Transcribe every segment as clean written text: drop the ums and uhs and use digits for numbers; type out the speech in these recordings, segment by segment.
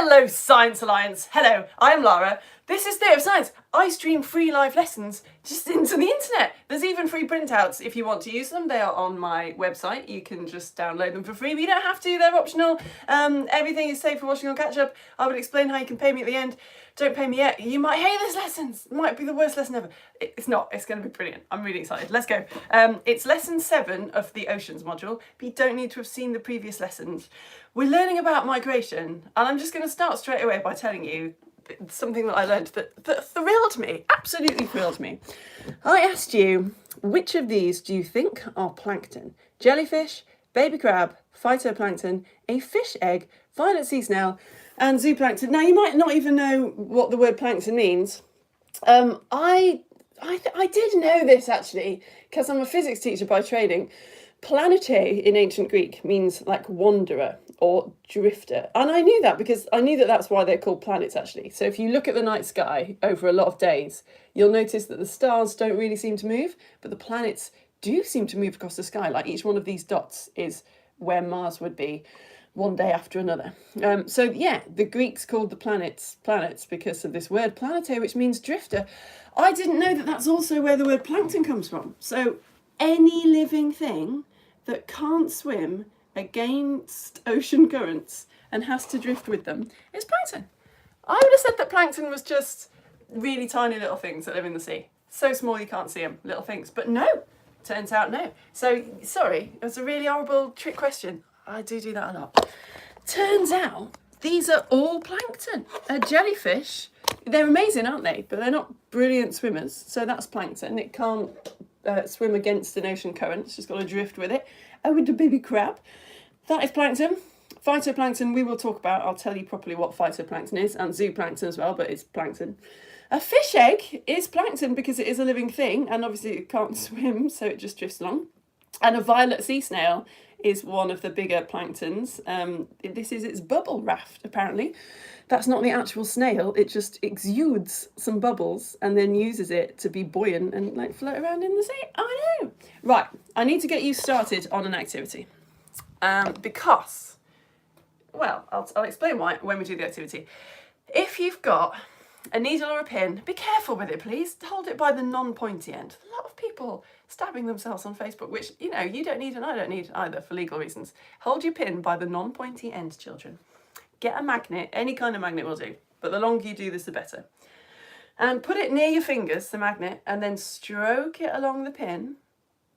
Hello Science Alliance, hello, I am Lara. This is Theory of Science. I stream free live lessons just into the internet. There's even free printouts if you want to use them. They are on my website. You can just download them for free, but you don't have to, they're optional. Everything is safe for watching on catch up. I will explain how you can pay me at the end. Don't pay me yet. You might hate this lessons. It might be the worst lesson ever. It's not, it's going to be brilliant. I'm really excited. Let's go. It's lesson 7 of the Oceans module, but you don't need to have seen the previous lessons. We're learning about migration, and I'm just going to start straight away by telling you something that I learned that thrilled me, absolutely thrilled me. I asked you, which of these do you think are plankton? Jellyfish, baby crab, phytoplankton, a fish egg, violet sea snail, and zooplankton. Now, you might not even know what the word plankton means. I did know this, actually, because I'm a physics teacher by training. Planete in ancient Greek means like wanderer or drifter. And I knew that because I knew that that's why they're called planets, actually. So if you look at the night sky over a lot of days, you'll notice that the stars don't really seem to move, but the planets do seem to move across the sky. Like each one of these dots is where Mars would be one day after another. So yeah, the Greeks called the planets because of this word planete, which means drifter. I didn't know that that's also where the word plankton comes from. So any living thing that can't swim against ocean currents and has to drift with them is plankton. I would have said that plankton was just really tiny little things that live in the sea. So small you can't see them, little things. But no, turns out no. So, sorry, it was a really horrible trick question. I do that a lot. Turns out these are all plankton. A jellyfish, they're amazing, aren't they? But they're not brilliant swimmers. So that's plankton. It can't swim against an ocean current. It's just got to drift with it. Oh, and a baby crab. That is plankton. Phytoplankton we will talk about. I'll tell you properly what phytoplankton is, and zooplankton as well, but it's plankton. A fish egg is plankton because it is a living thing, and obviously it can't swim, so it just drifts along. And a violet sea snail is one of the bigger planktons. This is its bubble raft, apparently. That's not the actual snail, it just exudes some bubbles and then uses it to be buoyant and like float around in the sea. I know. Right, I need to get you started on an activity. Because, well, I'll explain why when we do the activity. If you've got a needle or a pin, be careful with it, please. Hold it by the non-pointy end. A lot of people stabbing themselves on Facebook, which, you know, you don't need and I don't need either for legal reasons. Hold your pin by the non-pointy end, children. Get a magnet, any kind of magnet will do, but the longer you do this, the better. And put it near your fingers, the magnet, and then stroke it along the pin,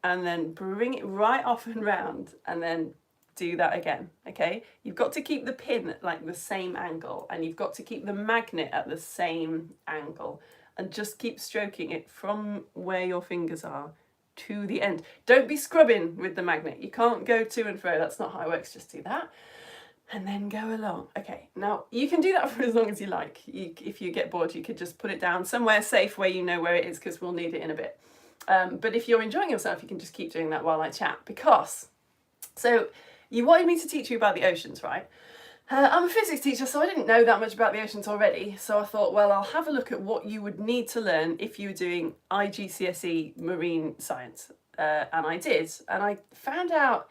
and then bring it right off and round, and then do that again, okay? You've got to keep the pin at like the same angle, and you've got to keep the magnet at the same angle, and just keep stroking it from where your fingers are to the end. Don't be scrubbing with the magnet. You can't go to and fro. That's not how it works. Just do that. And then go along. Okay, now you can do that for as long as you like. If you get bored, you could just put it down somewhere safe where you know where it is, because we'll need it in a bit. But if you're enjoying yourself, you can just keep doing that while I chat. Because, so you wanted me to teach you about the oceans, right? I'm a physics teacher, so I didn't know that much about the oceans already. So I thought, well, I'll have a look at what you would need to learn if you were doing IGCSE marine science. And I did. And I found out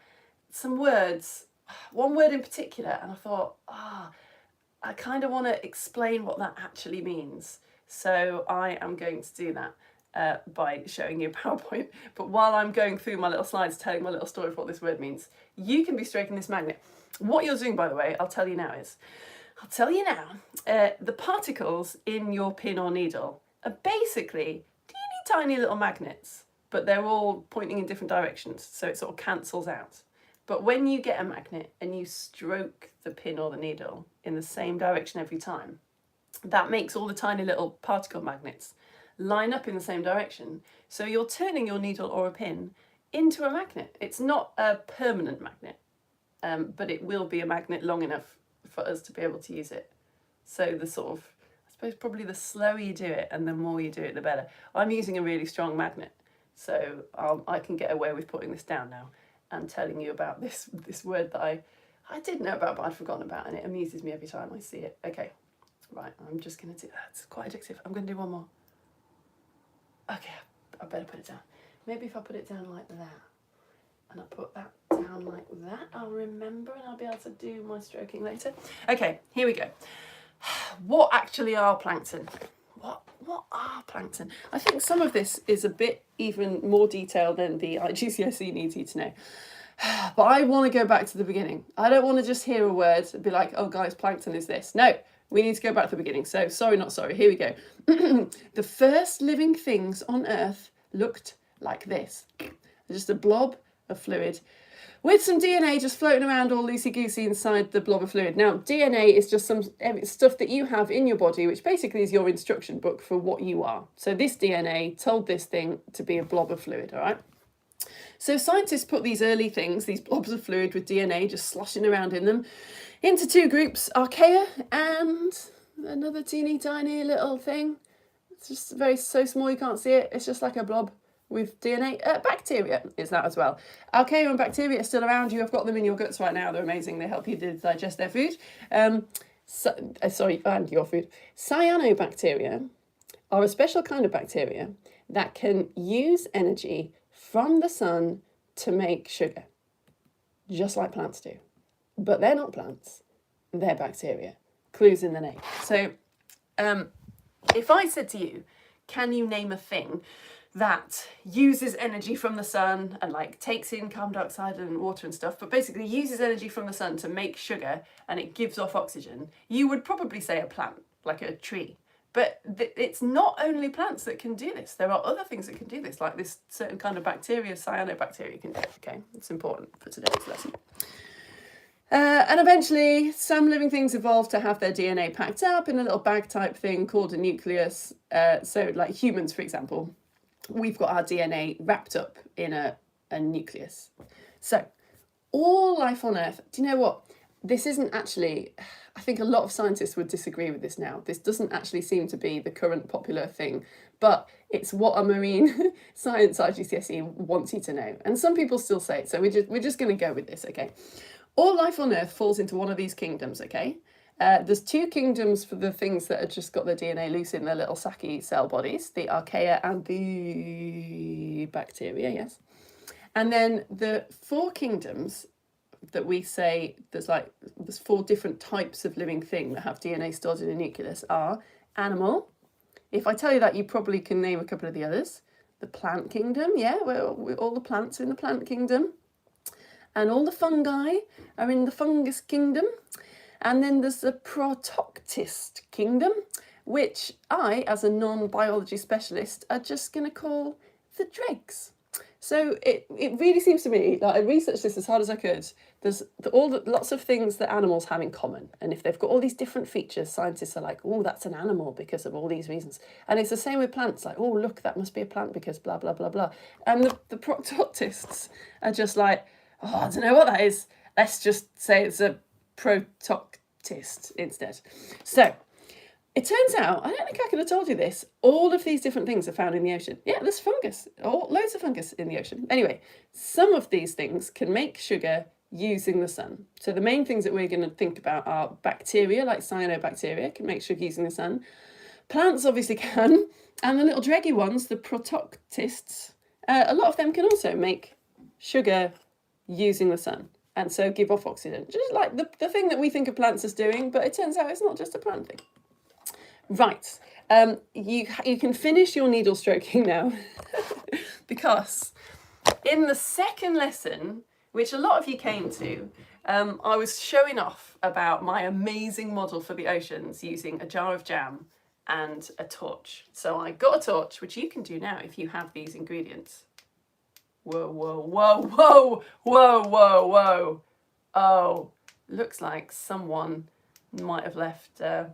some words, one word in particular, and I thought, I kind of want to explain what that actually means. So I am going to do that by showing you a PowerPoint. But while I'm going through my little slides, telling my little story of what this word means, you can be stroking this magnet. What you're doing, by the way, I'll tell you now, the particles in your pin or needle are basically teeny tiny little magnets, but they're all pointing in different directions, so it sort of cancels out. But when you get a magnet and you stroke the pin or the needle in the same direction every time, that makes all the tiny little particle magnets line up in the same direction. So you're turning your needle or a pin into a magnet. It's not a permanent magnet, but it will be a magnet long enough for us to be able to use it. So the sort of, I suppose probably the slower you do it and the more you do it, the better. I'm using a really strong magnet, so I can get away with putting this down now and telling you about this word that I did know about, but I'd forgotten about, and it amuses me every time I see it. Okay, right, I'm just going to do that. It's quite addictive. I'm going to do one more. Okay, I better put it down. Maybe if I put it down like that, and I put that down like that, I'll remember and I'll be able to do my stroking later. Okay, here we go. What actually are plankton? What are plankton? I think some of this is a bit even more detailed than the IGCSE needs you to know. But I want to go back to the beginning. I don't want to just hear a word and be like, oh guys, plankton is this. No, we need to go back to the beginning. So sorry, not sorry. Here we go. The first living things on Earth looked like this. Just a blob of fluid with some DNA just floating around all loosey-goosey inside the blob of fluid. Now, DNA is just some stuff that you have in your body, which basically is your instruction book for what you are. So this DNA told this thing to be a blob of fluid, all right? So scientists put these early things, these blobs of fluid with DNA just sloshing around in them, into two groups, archaea and another teeny tiny little thing. It's just so small you can't see it. It's just like a blob with DNA. Bacteria is that as well. Archaea and bacteria are still around. You have got them in your guts right now. They're amazing. They help you to digest their food. And your food. Cyanobacteria are a special kind of bacteria that can use energy from the sun to make sugar, just like plants do. But they're not plants, they're bacteria. Clues in the name. So if I said to you, can you name a thing that uses energy from the sun and like takes in carbon dioxide and water and stuff, but basically uses energy from the sun to make sugar and it gives off oxygen, you would probably say a plant, like a tree. But it's not only plants that can do this. There are other things that can do this, like this certain kind of bacteria, cyanobacteria can do it, okay? It's important for today's lesson. And eventually, some living things evolved to have their DNA packed up in a little bag type thing called a nucleus. So like humans, for example, we've got our DNA wrapped up in a nucleus. So all life on Earth, do you know what? This isn't actually, I think a lot of scientists would disagree with this now. This doesn't actually seem to be the current popular thing, but it's what a marine science IGCSE wants you to know. And some people still say it, so we're just going to go with this, okay? All life on Earth falls into one of these kingdoms, okay? There's two kingdoms for the things that have just got their DNA loose in their little sacky cell bodies, the archaea and the bacteria, yes. And then the four kingdoms that we say there's four different types of living thing that have DNA stored in a nucleus are animal. If I tell you that, you probably can name a couple of the others. The plant kingdom, yeah, we're all the plants are in the plant kingdom. And all the fungi are in the fungus kingdom. And then there's the protoctist kingdom, which I, as a non-biology specialist, are just going to call the dregs. So it really seems to me, like I researched this as hard as I could, there's lots of things that animals have in common. And if they've got all these different features, scientists are like, oh, that's an animal because of all these reasons. And it's the same with plants, like, oh, look, that must be a plant because blah, blah, blah, blah. And the protoctists are just like, oh, I don't know what that is. Let's just say it's a protoctist instead. So it turns out, I don't think I could have told you this, all of these different things are found in the ocean. Yeah, there's fungus, loads of fungus in the ocean. Anyway, some of these things can make sugar using the sun. So the main things that we're going to think about are bacteria, like cyanobacteria, can make sugar using the sun. Plants obviously can, and the little dreggy ones, the protoctists, a lot of them can also make sugar using the sun, and so give off oxygen. Just like the thing that we think of plants as doing, but it turns out it's not just a plant thing. Right, you can finish your needle stroking now because in the second lesson, which a lot of you came to, I was showing off about my amazing model for the oceans using a jar of jam and a torch. So I got a torch, which you can do now if you have these ingredients. Whoa, whoa, whoa, whoa, whoa, whoa, whoa. Oh, looks like someone might have left their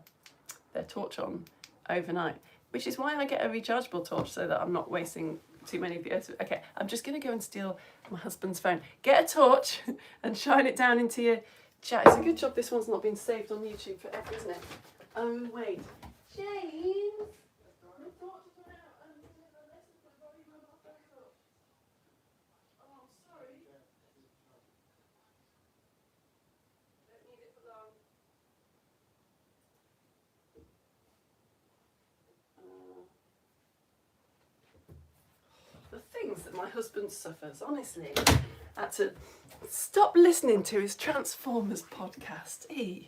torch on overnight, which is why I get a rechargeable torch so that I'm not wasting too many videos. Okay, I'm just going to go and steal my husband's phone. Get a torch and shine it down into your chat. It's a good job this one's not been saved on YouTube forever, isn't it? Oh, wait. James! The things that my husband suffers, honestly. I had to stop listening to his Transformers podcast. Here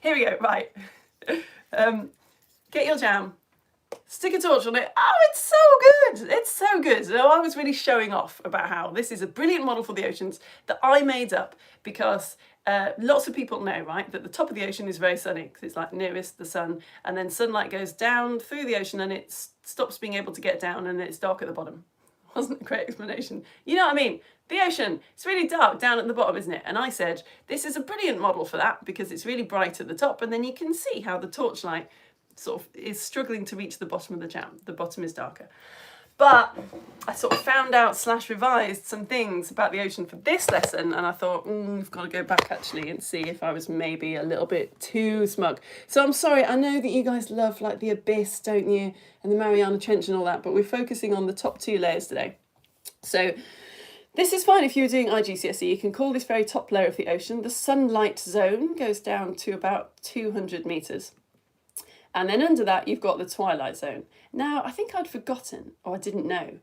we go, right. Get your jam, stick a torch on it. Oh, it's so good. It's so good. So I was really showing off about how this is a brilliant model for the oceans that I made up because lots of people know, right, that the top of the ocean is very sunny because it's like nearest the sun, and then sunlight goes down through the ocean and it stops being able to get down and it's dark at the bottom. Wasn't a great explanation. You know what I mean? The ocean, it's really dark down at the bottom, isn't it? And I said, this is a brilliant model for that because it's really bright at the top, and then you can see how the torchlight sort of is struggling to reach the bottom of the jam. The bottom is darker. But I sort of found out / revised some things about the ocean for this lesson, and I thought, we've got to go back actually and see if I was maybe a little bit too smug. So I'm sorry, I know that you guys love like the abyss, don't you? And the Mariana Trench and all that, but we're focusing on the top 2 layers today. So this is fine if you were doing IGCSE. You can call this very top layer of the ocean. The sunlight zone goes down to about 200 metres. And then under that, you've got the twilight zone. Now, I think I'd forgotten, or I didn't know,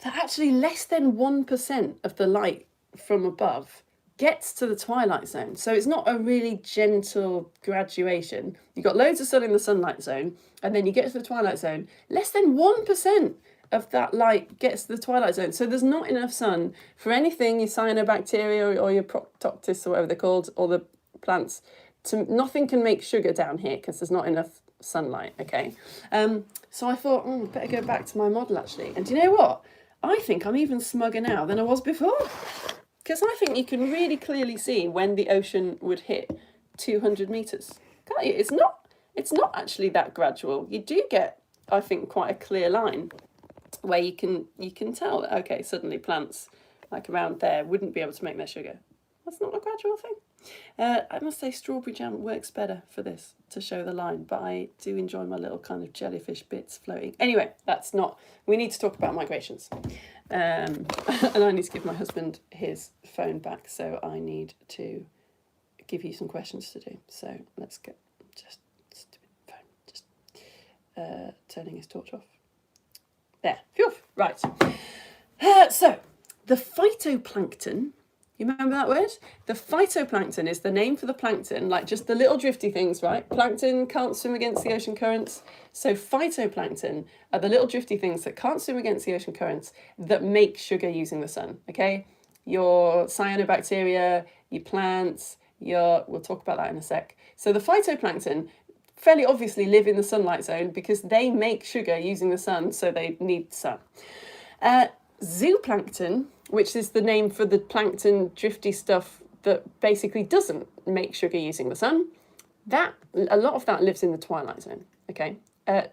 that actually less than 1% of the light from above gets to the twilight zone. So it's not a really gentle graduation. You've got loads of sun in the sunlight zone, and then you get to the twilight zone. Less than 1% of that light gets to the twilight zone. So there's not enough sun for anything, your cyanobacteria or your proctoctis or whatever they're called, or the plants. Nothing can make sugar down here because there's not enough sunlight, okay? So I thought, better go back to my model actually. And do you know what? I think I'm even smugger now than I was before. Because I think you can really clearly see when the ocean would hit 200 metres. Can't you? It's not actually that gradual. You do get, I think, quite a clear line where you can tell that, okay, suddenly plants like around there wouldn't be able to make their sugar. That's not a gradual thing. I must say strawberry jam works better for this to show the line, but I do enjoy my little kind of jellyfish bits floating. Anyway, we need to talk about migrations. And I need to give my husband his phone back, so I need to give you some questions to do. So let's get turning his torch off. There, phew, right. So the phytoplankton. You remember that word? The phytoplankton is the name for the plankton, like just the little drifty things, right? Plankton can't swim against the ocean currents. So phytoplankton are the little drifty things that can't swim against the ocean currents that make sugar using the sun, okay? Your cyanobacteria, your plants, we'll talk about that in a sec. So the phytoplankton fairly obviously live in the sunlight zone because they make sugar using the sun, so they need sun. Zooplankton, which is the name for the plankton drifty stuff that basically doesn't make sugar using the sun, a lot of that lives in the twilight zone, okay?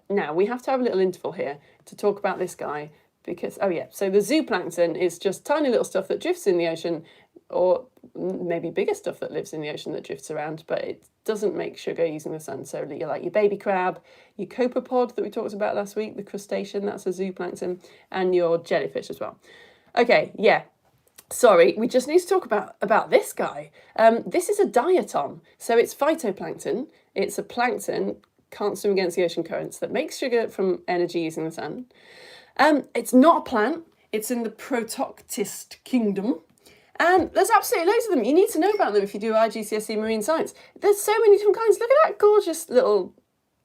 Now, we have to have a little interval here to talk about this guy because, so the zooplankton is just tiny little stuff that drifts in the ocean, or maybe bigger stuff that lives in the ocean that drifts around, but it doesn't make sugar using the sun. So you're like your baby crab, your copepod that we talked about last week, the crustacean, that's a zooplankton, and your jellyfish as well. Okay, yeah. Sorry, we just need to talk about this guy. This is a diatom. So it's phytoplankton. It's a plankton, can't swim against the ocean currents, that makes sugar from energy using the sun. It's not a plant. It's in the Protoctist kingdom. And there's absolutely loads of them. You need to know about them if you do IGCSE marine science. There's so many different kinds. Look at that gorgeous little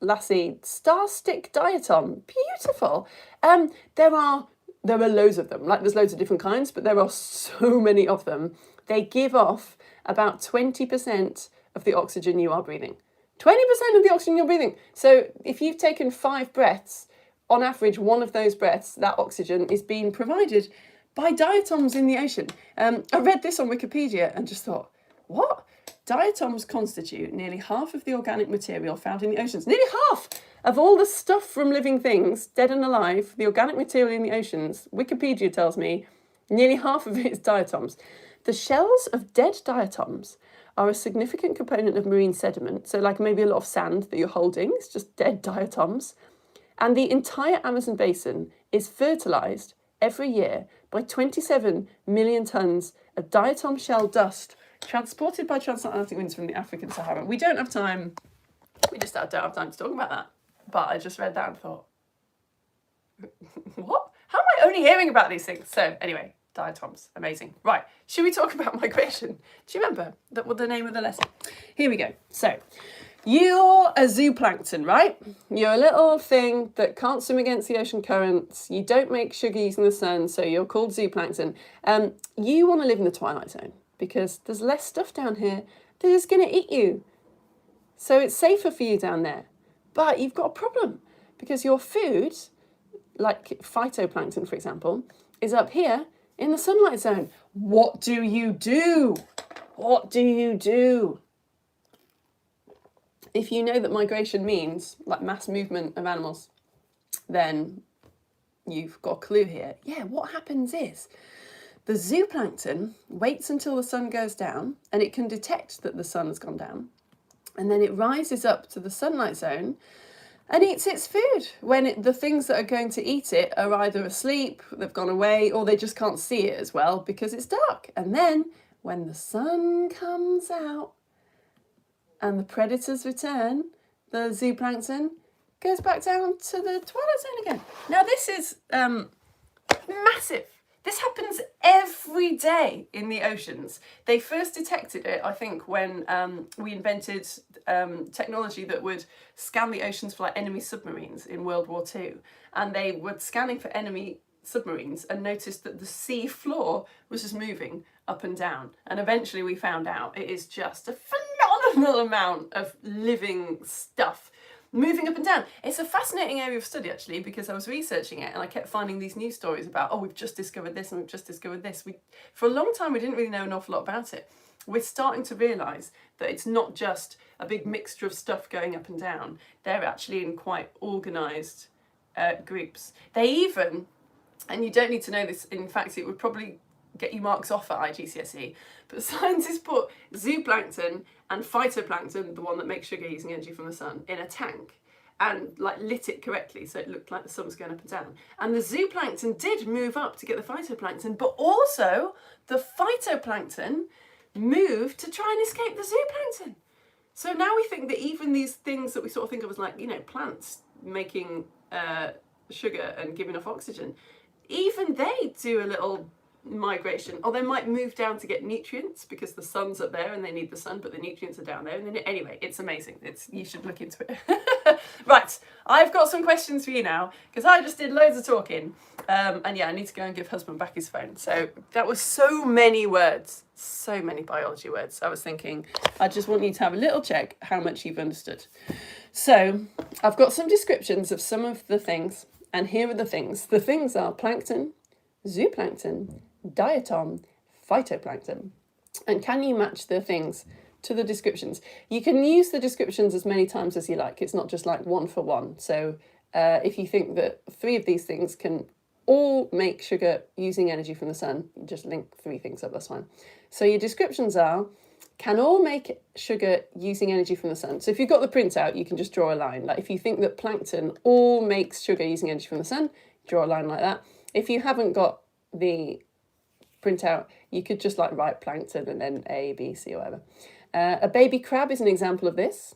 lassie, star stick diatom. Beautiful. There are loads of them. Like there's loads of different kinds, but there are so many of them. They give off about 20% of the oxygen you are breathing. 20% of the oxygen you're breathing. So if you've taken 5 breaths, on average, one of those breaths, that oxygen is being provided by diatoms in the ocean. I read this on Wikipedia and just thought, what? Diatoms constitute nearly half of the organic material found in the oceans. Nearly half of all the stuff from living things, dead and alive, the organic material in the oceans, Wikipedia tells me, nearly half of it is diatoms. The shells of dead diatoms are a significant component of marine sediment. So like maybe a lot of sand that you're holding, it's just dead diatoms. And the entire Amazon basin is fertilised every year by 27 million tonnes of diatom shell dust transported by transatlantic winds from the African Sahara. We don't have time, we just don't have time to talk about that. But I just read that and thought, what? How am I only hearing about these things? So anyway, diatoms, amazing. Right, should we talk about migration? Do you remember the name of the lesson? Here we go. So, You're a zooplankton, right? You're a little thing that can't swim against the ocean currents. You don't make sugar using the sun, so you're called zooplankton. You want to live in the twilight zone because there's less stuff down here that is going to eat you. So it's safer for you down there. But you've got a problem because your food, like phytoplankton, for example, is up here in the sunlight zone. What do you do? What do you do? If you know that migration means like mass movement of animals, then you've got a clue here. Yeah, what happens is the zooplankton waits until the sun goes down and it can detect that the sun has gone down. And then it rises up to the sunlight zone and eats its food when the things that are going to eat it are either asleep, they've gone away, or they just can't see it as well because it's dark. And then when the sun comes out, and the predators return, the zooplankton goes back down to the twilight zone again. Now this is massive. This happens every day in the oceans. They first detected it, I think, when we invented technology that would scan the oceans for like enemy submarines in World War II. And they were scanning for enemy submarines and noticed that the sea floor was just moving up and down. And eventually we found out it is just a phenomenal amount of living stuff moving up and down. It's a fascinating area of study actually, because I was researching it and I kept finding these news stories about, oh, we've just discovered this and we've just discovered this. For a long time we didn't really know an awful lot about it. We're starting to realise that it's not just a big mixture of stuff going up and down. They're actually in quite organised groups. They even, and you don't need to know this, in fact it would probably get you marks off at IGCSE, but scientists put zooplankton and phytoplankton, the one that makes sugar using energy from the sun, in a tank and like lit it correctly so it looked like the sun was going up and down. And the zooplankton did move up to get the phytoplankton, but also the phytoplankton moved to try and escape the zooplankton. So now we think that even these things that we sort of think of as like, you know, plants making sugar and giving off oxygen, even they do a little migration, or they might move down to get nutrients because the sun's up there and they need the sun, but the nutrients are down there. And then anyway, it's amazing. You should look into it. Right, I've got some questions for you now because I just did loads of talking, and yeah, I need to go and give husband back his phone. So that was so many words, so many biology words. I was thinking I just want you to have a little check how much you've understood. So I've got some descriptions of some of the things, and here are the things. The things are plankton, zooplankton, diatom, phytoplankton. And can you match the things to the descriptions? You can use the descriptions as many times as you like. It's not just like one for one. So if you think that 3 of these things can all make sugar using energy from the sun, just link 3 things up, that's fine. So your descriptions are, can all make sugar using energy from the sun. So if you've got the printout, you can just draw a line. Like if you think that plankton all makes sugar using energy from the sun, draw a line like that. If you haven't got the printout, you could just like write plankton and then A, B, C, or whatever. A baby crab is an example of this.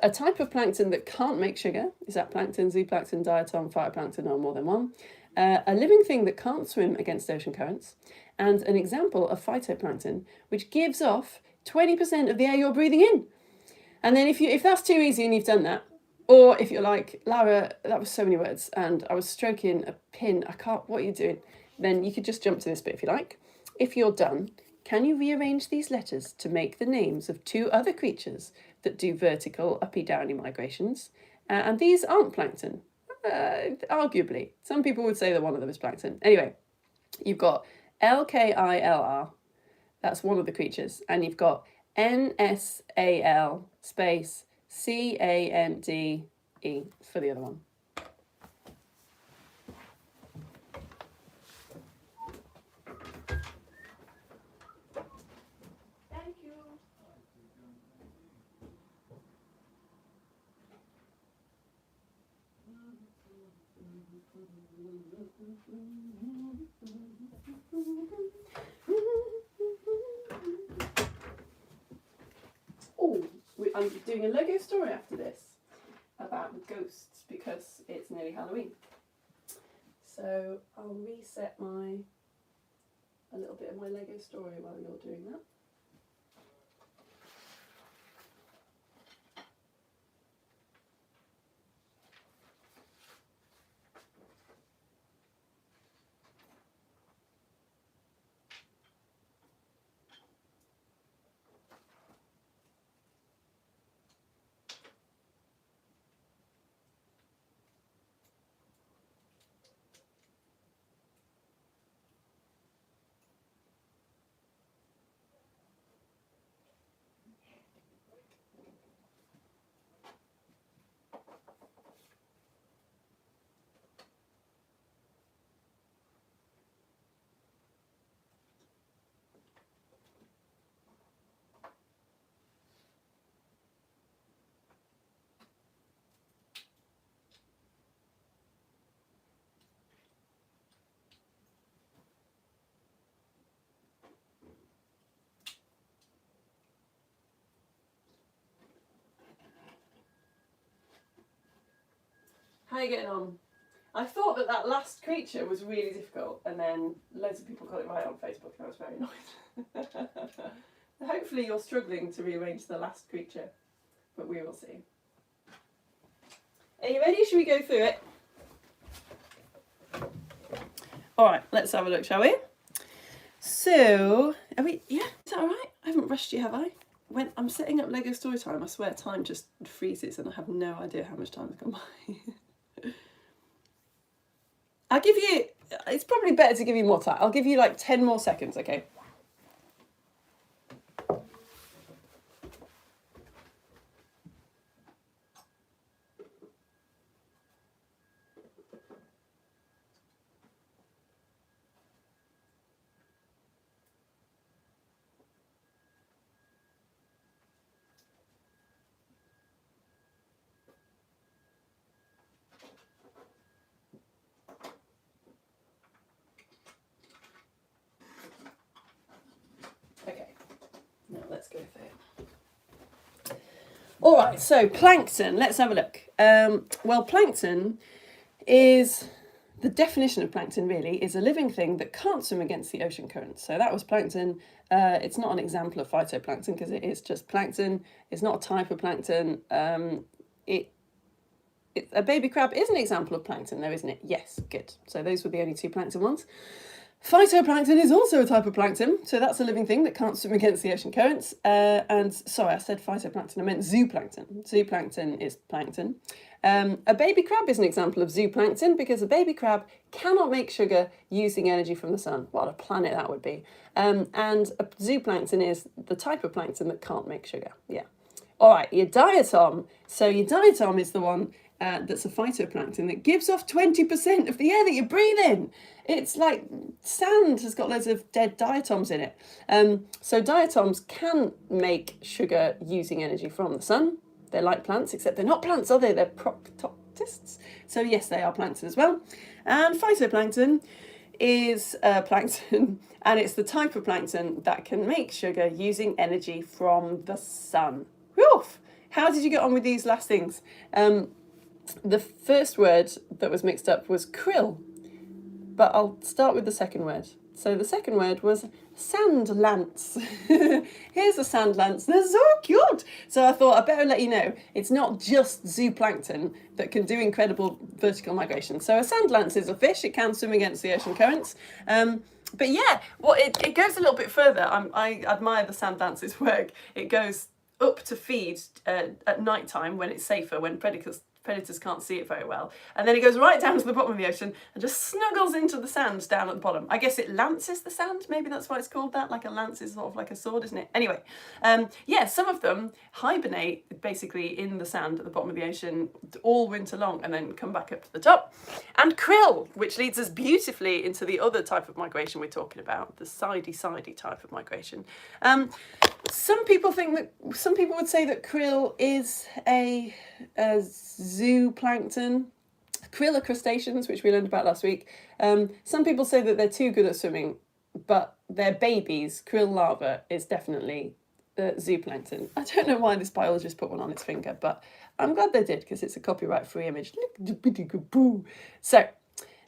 A type of plankton that can't make sugar is that plankton, zooplankton, diatom, phytoplankton, or more than one. A living thing that can't swim against ocean currents, and an example of phytoplankton, which gives off 20% of the air you're breathing in. And then if that's too easy and you've done that, or if you're like, Lara, that was so many words and I was stroking a pin, I can't, what are you doing? Then you could just jump to this bit if you like. If you're done, can you rearrange these letters to make the names of 2 other creatures that do vertical uppy-downy migrations? And these aren't plankton, arguably. Some people would say that one of them is plankton. Anyway, you've got LKILR, that's one of the creatures, and you've got NSAL space CANDE for the other one. Thank you. I'm doing a Lego story after this about ghosts because it's nearly Halloween. So I'll reset a little bit of my Lego story while you're doing that. How are you getting on? I thought that last creature was really difficult, and then loads of people got it right on Facebook, and I was very annoyed. Hopefully you're struggling to rearrange the last creature, but we will see. Are you ready? Should we go through it? Alright, let's have a look, shall we? So, are we, yeah, is that alright? I haven't rushed you, have I? When I'm setting up Lego story time, I swear time just freezes and I have no idea how much time has gone by. I'll give you, it's probably better to give you more time. I'll give you like 10 more seconds, okay? Let's go for it. All right, so plankton, let's have a look. Well, plankton is, the definition of plankton really is a living thing that can't swim against the ocean currents. So that was plankton. It's not an example of phytoplankton because it is just plankton. It's not a type of plankton. A baby crab is an example of plankton though, isn't it? Yes, good. So those were the only two plankton ones. Phytoplankton is also a type of plankton, so that's a living thing that can't swim against the ocean currents. And sorry, I said phytoplankton, I meant zooplankton. Zooplankton is plankton. A baby crab is an example of zooplankton because a baby crab cannot make sugar using energy from the sun. What a planet that would be. And a zooplankton is the type of plankton that can't make sugar. Yeah. All right, your diatom. So your diatom is the one that's a phytoplankton that gives off 20% of the air that you breathe in. It's like sand has got loads of dead diatoms in it. So diatoms can make sugar using energy from the sun. They're like plants, except they're not plants, are they? They're proctists. So yes, they are plankton as well. And phytoplankton is plankton, and it's the type of plankton that can make sugar using energy from the sun. Whew! How did you get on with these last things? The first word that was mixed up was krill, but I'll start with the second word. So the second word was sand lance. Here's a sand lance. They're so cute. So I thought I'd better let you know it's not just zooplankton that can do incredible vertical migration. So a sand lance is a fish. It can swim against the ocean currents. But yeah, well, it goes a little bit further. I admire the sand lance's work. It goes up to feed at night time when it's safer, when predators can't see it very well. And then it goes right down to the bottom of the ocean and just snuggles into the sand down at the bottom. I guess it lances the sand, maybe that's why it's called that, like a lance is sort of like a sword, isn't it? Anyway, yeah, some of them hibernate basically in the sand at the bottom of the ocean all winter long and then come back up to the top. And krill, which leads us beautifully into the other type of migration we're talking about, the sidey type of migration. Some people would say that krill is a zooplankton. Krill are crustaceans, which we learned about last week. Some people say that they're too good at swimming, but their babies, krill larvae, is definitely zooplankton. I don't know why this biologist put one on its finger, but I'm glad they did because it's a copyright-free image. So,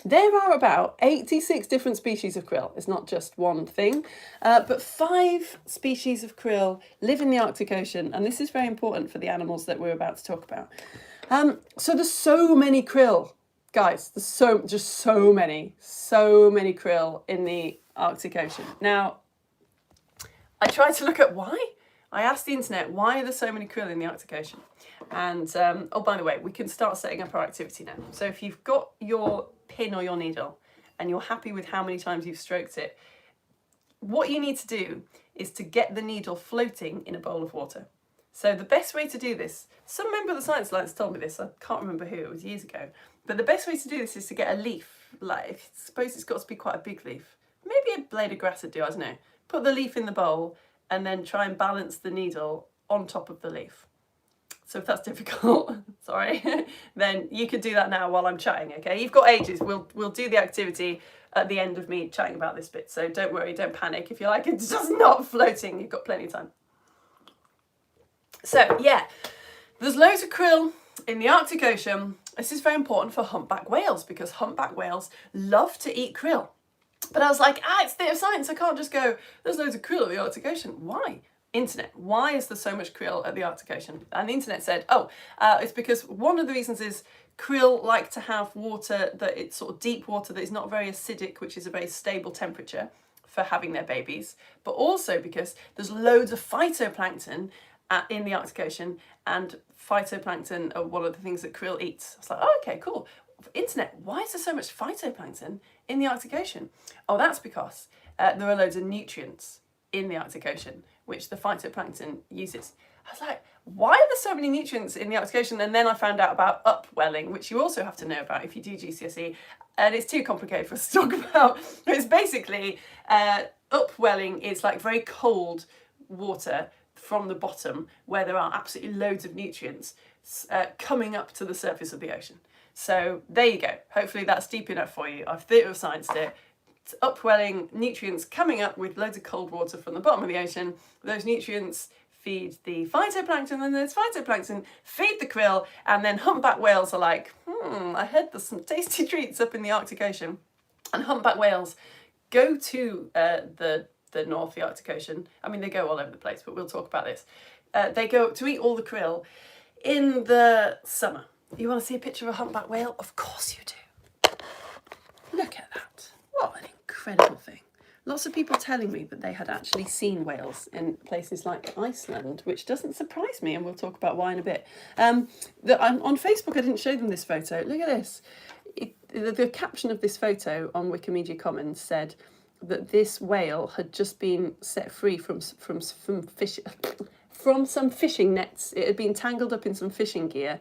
there are about 86 different species of krill. It's not just one thing, but 5 species of krill live in the Arctic Ocean, and this is very important for the animals that we're about to talk about. So there's so many krill, guys. There's so many krill in the Arctic Ocean. Now, I tried to look at why. I asked the internet, why are there so many krill in the Arctic Ocean? And, oh, by the way, we can start setting up our activity now. So if you've got your pin or your needle and you're happy with how many times you've stroked it, what you need to do is to get the needle floating in a bowl of water. So the best way to do this, some member of the Science Alliance told me this, I can't remember who, it was years ago, but the best way to do this is to get a leaf, like, I suppose it's got to be quite a big leaf, maybe a blade of grass would do, I don't know. Put the leaf in the bowl and then try and balance the needle on top of the leaf. So if that's difficult, sorry, then you could do that now while I'm chatting, okay? You've got ages. We'll do the activity at the end of me chatting about this bit, so don't worry, don't panic. If you're like, it's just not floating, you've got plenty of time. So, yeah, there's loads of krill in the Arctic Ocean. This is very important for humpback whales because humpback whales love to eat krill. But I was like, it's theatre of science. I can't just go, there's loads of krill at the Arctic Ocean. Why? Internet. Why is there so much krill at the Arctic Ocean? And the internet said, it's because one of the reasons is krill like to have water that it's sort of deep water that is not very acidic, which is a very stable temperature for having their babies. But also because there's loads of phytoplankton in the Arctic Ocean, and phytoplankton are one of the things that krill eats. I was like, okay, cool. Internet, why is there so much phytoplankton in the Arctic Ocean? Oh, that's because there are loads of nutrients in the Arctic Ocean, which the phytoplankton uses. I was like, why are there so many nutrients in the Arctic Ocean? And then I found out about upwelling, which you also have to know about if you do GCSE, and it's too complicated for us to talk about. It's basically, upwelling is like very cold water from the bottom where there are absolutely loads of nutrients coming up to the surface of the ocean. So there you go. Hopefully that's deep enough for you. I've theatre of scienced it. It's upwelling nutrients coming up with loads of cold water from the bottom of the ocean. Those nutrients feed the phytoplankton, and those phytoplankton feed the krill, and then humpback whales are like, I heard there's some tasty treats up in the Arctic Ocean. And humpback whales go to the North, the Arctic Ocean. I mean, they go all over the place, but we'll talk about this. They go to eat all the krill in the summer. You want to see a picture of a humpback whale? Of course you do. Look at that. What an incredible thing. Lots of people telling me that they had actually seen whales in places like Iceland, which doesn't surprise me, and we'll talk about why in a bit. On Facebook, I didn't show them this photo. Look at this. The caption of this photo on Wikimedia Commons said that this whale had just been set free from some fishing nets. It had been tangled up in some fishing gear,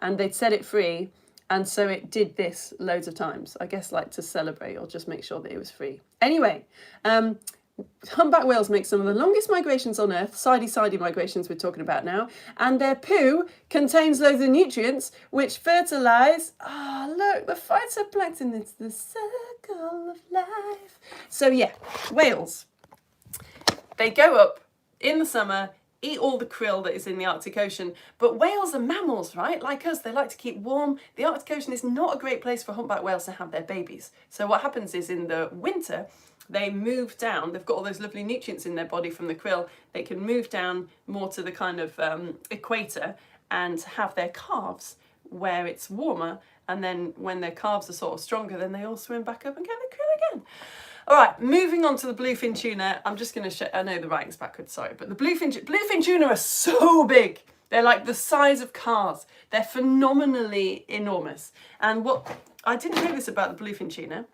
and they'd set it free, and so it did this loads of times, I guess like to celebrate or just make sure that it was free. Anyway, humpback whales make some of the longest migrations on Earth, sidey migrations we're talking about now, and their poo contains loads of nutrients which fertilise, look, the phytoplankton, it's the circle of life. So yeah, whales, they go up in the summer, eat all the krill that is in the Arctic Ocean. But whales are mammals, right? Like us, they like to keep warm. The Arctic Ocean is not a great place for humpback whales to have their babies. So what happens is in the winter, they move down. They've got all those lovely nutrients in their body from the krill. They can move down more to the kind of equator and have their calves where it's warmer. And then when their calves are sort of stronger, then they all swim back up and get the krill again. All right, moving on to the bluefin tuna. I'm just going to show, I know the writing's backwards, sorry, but the bluefin tuna are so big. They're like the size of cars. They're phenomenally enormous. And what, I didn't know this about the bluefin tuna.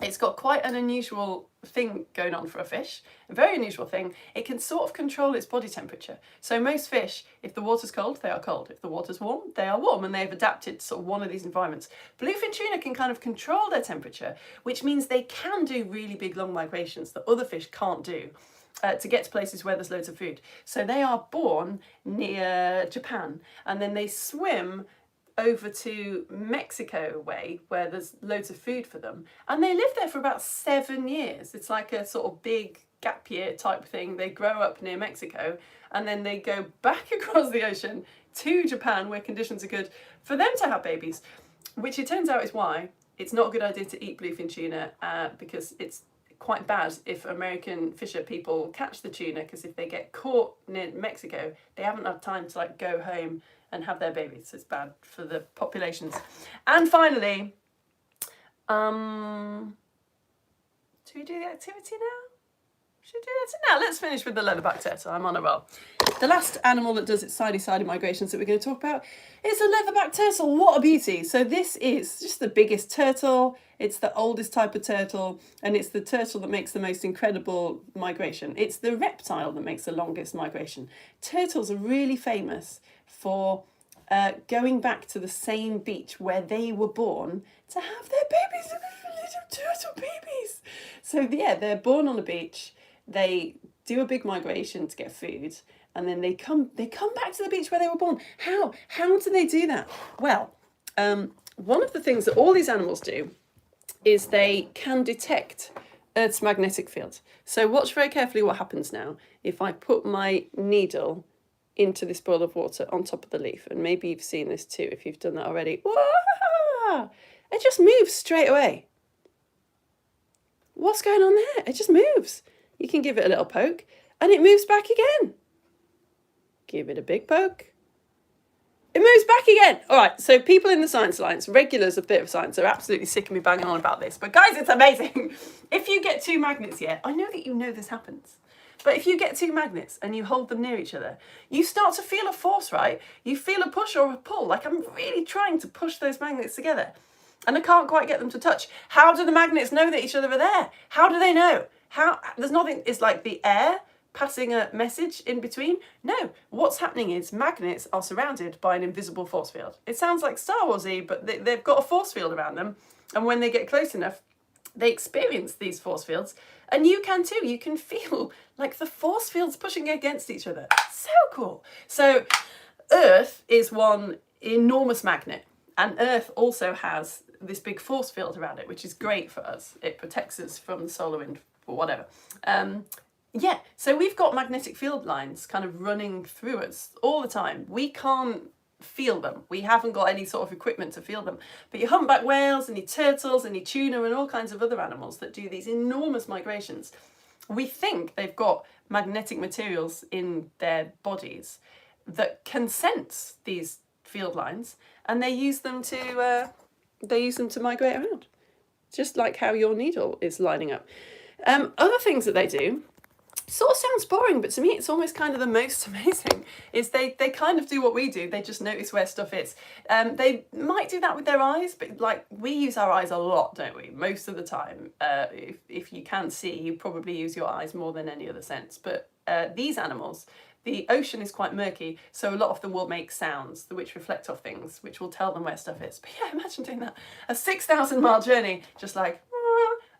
It's got quite an unusual thing going on for a fish, a very unusual thing. It can sort of control its body temperature. So most fish, if the water's cold, they are cold. If the water's warm, they are warm, and they've adapted to sort of one of these environments. Bluefin tuna can kind of control their temperature, which means they can do really big long migrations that other fish can't do to get to places where there's loads of food. So they are born near Japan, and then they swim over to Mexico way, where there's loads of food for them. And they live there for about 7 years. It's like a sort of big gap year type thing. They grow up near Mexico, and then they go back across the ocean to Japan, where conditions are good for them to have babies, which it turns out is why it's not a good idea to eat bluefin tuna, because it's quite bad if American fisher people catch the tuna, because if they get caught near Mexico, they haven't had time to like go home and have their babies. So it's bad for the populations. And finally, should we do the activity now? Should we do that now? Let's finish with the leatherback turtle. I'm on a roll. The last animal that does its sidey migrations that we're going to talk about is a leatherback turtle. What a beauty. So this is just the biggest turtle. It's the oldest type of turtle, and it's the turtle that makes the most incredible migration. It's the reptile that makes the longest migration. Turtles are really famous for going back to the same beach where they were born to have their babies, little turtle babies. So yeah, they're born on a beach, they do a big migration to get food, and then they come back to the beach where they were born. How do they do that? Well, one of the things that all these animals do is they can detect Earth's magnetic field. So watch very carefully what happens now if I put my needle into this boil of water on top of the leaf. And maybe you've seen this too if you've done that already. Whoa! It just moves straight away. What's going on there? It just moves. You can give it a little poke and it moves back again. Give it a big poke. It moves back again. All right, so people in the Science Alliance, regulars of Theatre of Science, are absolutely sick of me banging on about this. But guys, it's amazing. If you get two magnets here, I know that you know this happens, but if you get two magnets and you hold them near each other, you start to feel a force, right? You feel a push or a pull, like I'm really trying to push those magnets together. And I can't quite get them to touch. How do the magnets know that each other are there? How do they know? There's nothing, it's like the air passing a message in between. No, what's happening is magnets are surrounded by an invisible force field. It sounds like Star Wars-y, but they've got a force field around them. And when they get close enough, they experience these force fields. And you can too. You can feel like the force fields pushing against each other. So cool. So Earth is one enormous magnet. And Earth also has this big force field around it, which is great for us. It protects us from the solar wind or whatever. Yeah, so we've got magnetic field lines kind of running through us all the time. We can't feel them. We haven't got any sort of equipment to feel them. But your humpback whales and your turtles and your tuna and all kinds of other animals that do these enormous migrations, we think they've got magnetic materials in their bodies that can sense these field lines, and they use them to migrate around, just like how your needle is lining up. Other things that they do, sort of sounds boring, but to me it's almost kind of the most amazing, is they kind of do what we do. They just notice where stuff is. They might do that with their eyes, but like we use our eyes a lot, don't we? Most of the time. If you can see, you probably use your eyes more than any other sense. But these animals, the ocean is quite murky, so a lot of them will make sounds which reflect off things, which will tell them where stuff is. But yeah, imagine doing that. A 6,000-mile journey, just like,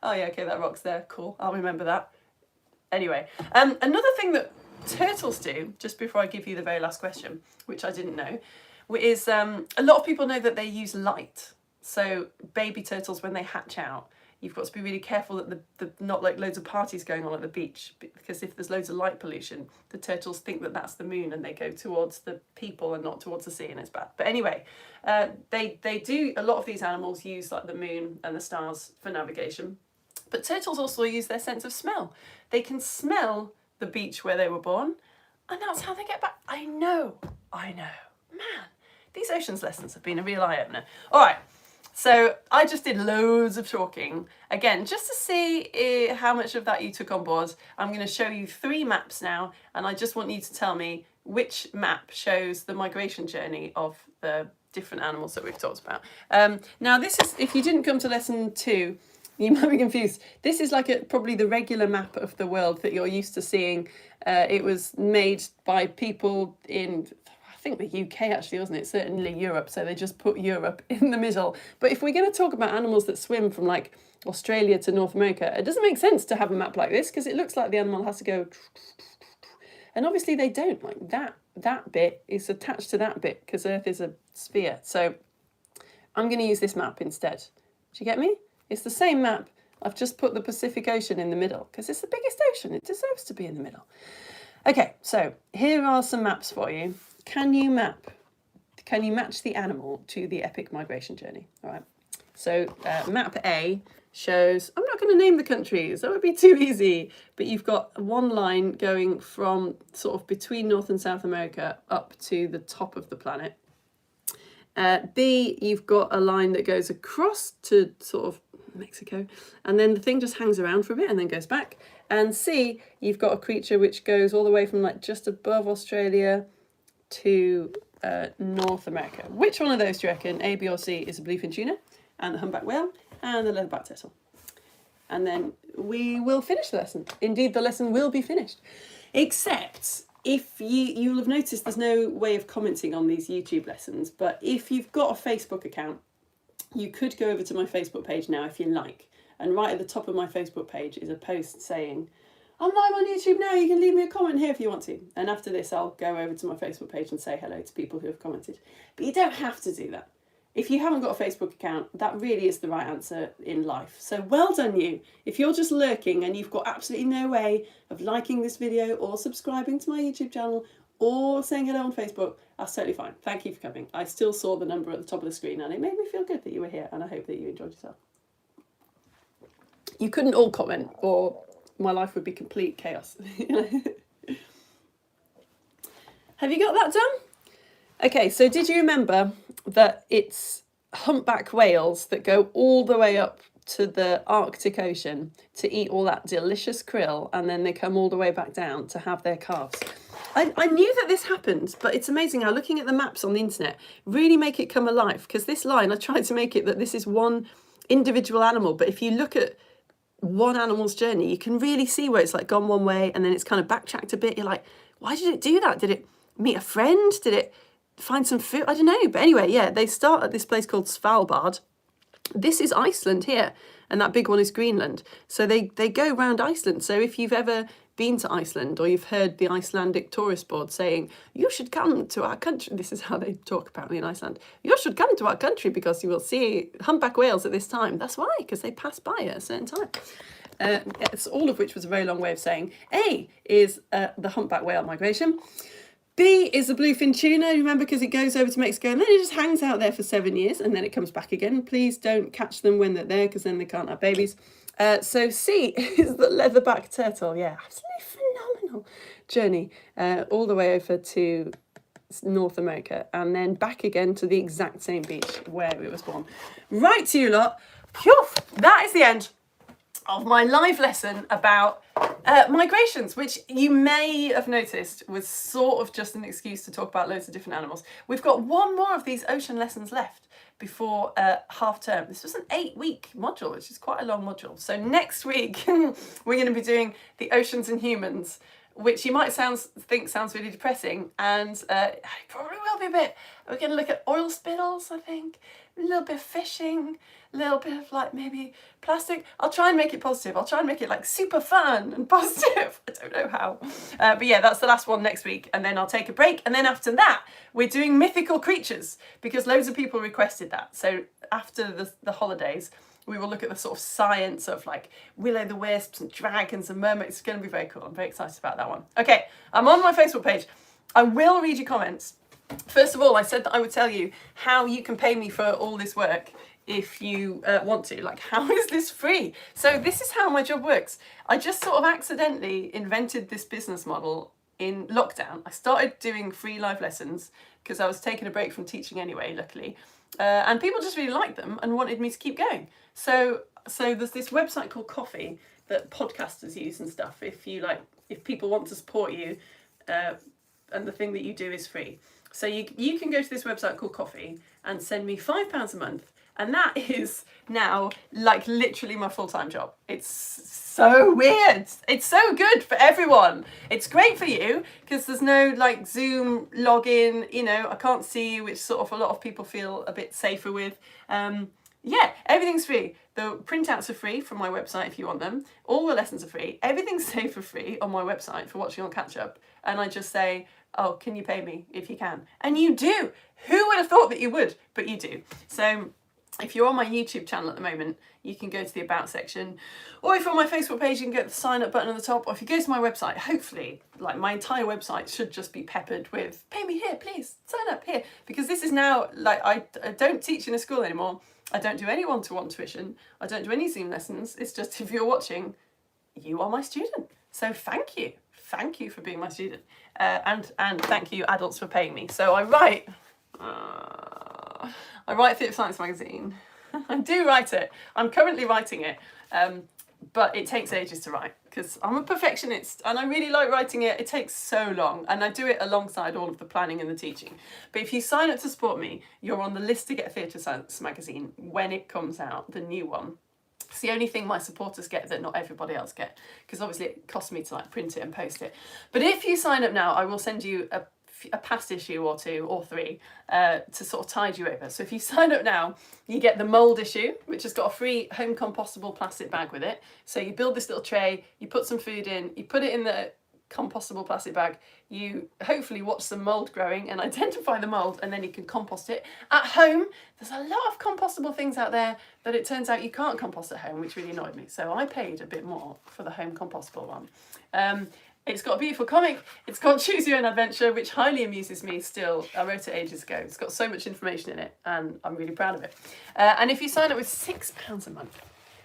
oh yeah, okay, that rock's there, cool, I'll remember that. Anyway, another thing that turtles do, just before I give you the very last question, which I didn't know, is a lot of people know that they use light. So baby turtles, when they hatch out, you've got to be really careful that the not like loads of parties going on at the beach, because if there's loads of light pollution, the turtles think that that's the moon and they go towards the people and not towards the sea, and it's bad. But anyway, they do, a lot of these animals use like the moon and the stars for navigation. But turtles also use their sense of smell. They can smell the beach where they were born, and that's how they get back. I know. Man, these oceans lessons have been a real eye-opener. All right, so I just did loads of talking. Again, just to see how much of that you took on board, I'm going to show you 3 maps now, and I just want you to tell me which map shows the migration journey of the different animals that we've talked about. Now, this is, if you didn't come to lesson 2, you might be confused. This is like probably the regular map of the world that you're used to seeing. It was made by people in, I think, the UK actually, wasn't it? Certainly Europe. So they just put Europe in the middle. But if we're going to talk about animals that swim from like Australia to North America, it doesn't make sense to have a map like this, because it looks like the animal has to go. And obviously they don't. Like that bit is attached to that bit because Earth is a sphere. So I'm going to use this map instead. Do you get me? It's the same map. I've just put the Pacific Ocean in the middle because it's the biggest ocean. It deserves to be in the middle. Okay, so here are some maps for you. Can you match the animal to the epic migration journey? All right. So map A shows, I'm not going to name the countries, that would be too easy, but you've got one line going from sort of between North and South America up to the top of the planet. B, you've got a line that goes across to sort of Mexico, and then the thing just hangs around for a bit and then goes back. And C, you've got a creature which goes all the way from like just above Australia to North America. Which one of those do you reckon, A, B or C, is a bluefin tuna and the humpback whale and the leatherback turtle? And then we will finish the lesson. Indeed, the lesson will be finished. Except if you'll have noticed there's no way of commenting on these YouTube lessons, but if you've got a Facebook account, you could go over to my Facebook page now if you like, and right at the top of my Facebook page is a post saying, I'm live on YouTube now, you can leave me a comment here if you want to. And after this, I'll go over to my Facebook page and say hello to people who have commented. But you don't have to do that. If you haven't got a Facebook account, that really is the right answer in life. So well done you. If you're just lurking and you've got absolutely no way of liking this video or subscribing to my YouTube channel or saying hello on Facebook, that's totally fine. Thank you for coming. I still saw the number at the top of the screen and it made me feel good that you were here, and I hope that you enjoyed yourself. You couldn't all comment or my life would be complete chaos. Have you got that done? Okay, so did you remember that it's humpback whales that go all the way up to the Arctic Ocean to eat all that delicious krill, and then they come all the way back down to have their calves? I knew that this happened, but it's amazing how looking at the maps on the internet really make it come alive, because this line, I tried to make it that this is one individual animal, but if you look at one animal's journey, you can really see where it's like gone one way and then it's kind of backtracked a bit. You're like, why did it do that? Did it meet a friend? Did it find some food? I don't know. But anyway, yeah, they start at this place called Svalbard. This is Iceland here, and that big one is Greenland. So they go around Iceland. So if you've ever been to Iceland, or you've heard the Icelandic tourist board saying, you should come to our country. This is how they talk apparently in Iceland. You should come to our country because you will see humpback whales at this time. That's why, because they pass by at a certain time. It's all of which was a very long way of saying A is the humpback whale migration. B is the bluefin tuna, remember, because it goes over to Mexico and then it just hangs out there for 7 years and then it comes back again. Please don't catch them when they're there, because then they can't have babies. So C is the leatherback turtle. Yeah, absolutely phenomenal journey all the way over to North America and then back again to the exact same beach where it was born. Right to you lot. Phew, that is the end of my live lesson about migrations, which you may have noticed was sort of just an excuse to talk about loads of different animals. We've got one more of these ocean lessons left before half term. This was an 8-week module, which is quite a long module. So next week we're going to be doing the oceans and humans, which you might think sounds really depressing, and it probably will be a bit. We're going to look at oil spills, I think, a little bit of fishing, a little bit of like maybe plastic. I'll try and make it positive. I'll try and make it like super fun and positive. I don't know how. But yeah, that's the last one next week, and then I'll take a break. And then after that, we're doing mythical creatures, because loads of people requested that. So after the holidays, we will look at the sort of science of like will-o'-the-wisps and dragons and mermaids. It's going to be very cool. I'm very excited about that one. Okay, I'm on my Facebook page. I will read your comments. First of all, I said that I would tell you how you can pay me for all this work if you want to. Like, how is this free? So this is how my job works. I just sort of accidentally invented this business model in lockdown. I started doing free live lessons because I was taking a break from teaching anyway, luckily. And people just really liked them and wanted me to keep going. So there's this website called Coffee that podcasters use and stuff. If people want to support you, and the thing that you do is free. So you can go to this website called Coffee and send me £5 a month. And that is now like literally my full-time job. It's so weird. It's so good for everyone. It's great for you because there's no like Zoom login, I can't see you, which sort of a lot of people feel a bit safer with. Yeah, everything's free. The printouts are free from my website if you want them. All the lessons are free. Everything's safe for free on my website for watching on catch up. And I just say, oh, can you pay me if you can? And you do. Who would have thought that you would? But you do. So if you're on my YouTube channel at the moment, you can go to the About section. Or if you're on my Facebook page, you can get the sign up button on the top. Or if you go to my website, hopefully, like my entire website should just be peppered with, pay me here, please, sign up here. Because this is now, like, I don't teach in a school anymore. I don't do any one-to-one tuition. I don't do any Zoom lessons. It's just, if you're watching, you are my student. So thank you. Thank you for being my student. And thank you, adults, for paying me. So I write Theatre of Science magazine. I do write it. I'm currently writing it, but it takes ages to write because I'm a perfectionist and I really like writing it. It takes so long and I do it alongside all of the planning and the teaching. But if you sign up to support me, you're on the list to get Theatre of Science magazine when it comes out, the new one. It's the only thing my supporters get that not everybody else get, because obviously it costs me to like print it and post it. But if you sign up now, I will send you a past issue or 2 or 3 to sort of tide you over. So if you sign up now, you get the mould issue, which has got a free home compostable plastic bag with it. So you build this little tray, you put some food in, you put it in the compostable plastic bag, you hopefully watch some mould growing and identify the mould, and then you can compost it at home. There's a lot of compostable things out there that it turns out you can't compost at home, which really annoyed me. So I paid a bit more for the home compostable one. It's got a beautiful comic. It's called Choose Your Own Adventure, which highly amuses me still. I wrote it ages ago. It's got so much information in it, and I'm really proud of it. And if you sign up with £6 a month,